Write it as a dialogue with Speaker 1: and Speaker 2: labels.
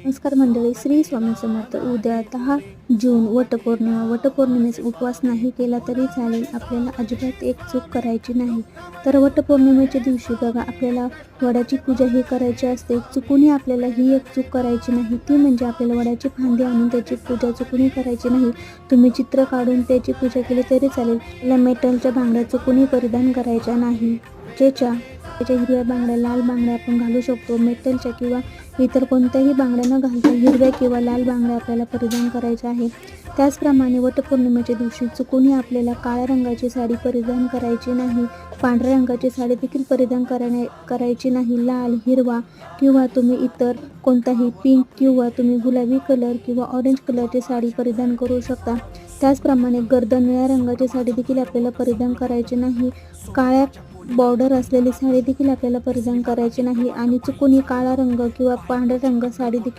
Speaker 1: नमस्कार मंडळी, श्री स्वामी समर्थ. उद्या 10 जून वटपौर्णिमा. वटपौर्णिमेस उपवास नाही केला तरी चालेल, आपल्याला अजिबात एक चूक करायची नाही. तर वटपौर्णिमेच्या दिवशी बघा, आपल्याला वडाची पूजा ही करायची असते. चुकूनही आपल्याला ही एक चूक करायची नाही, ती म्हणजे आपल्याला वडाची फांदी आणून त्याची पूजा चुकूनही करायची नाही. तुम्ही चित्र काढून त्याची पूजा केली तरी चालेल. आपल्याला मेटलच्या बांगड्या चुकूनही परिधान करायच्या नाही. त्याच्या हिरव्या बांगड्या, लाल बांगड्या आपण घालू शकतो. मेटलच्या किंवा इतर कोणत्याही बांगड्या न घालता हिरव्या किंवा लाल बांगड्या आपल्याला परिधान करायच्या आहे. त्याचप्रमाणे वटपौर्णिमेच्या दिवशी चुकूनही आपल्याला काळ्या रंगाची साडी परिधान करायची नाही. पांढऱ्या रंगाची साडी देखील परिधान करायची नाही. लाल, हिरवा किंवा तुम्ही इतर कोणताही पिंक किंवा तुम्ही गुलाबी कलर किंवा ऑरेंज कलरची साडी परिधान करू शकता. त्याचप्रमाणे गर्दन निळ्या रंगाची साडी देखील आपल्याला परिधान करायची नाही. काळ्या बॉर्डर असलेली साडी देखील आपल्याला परिधान करायची नाही आणि चुकूनही काळा रंग किंवा पांढरा रंग साडी देखील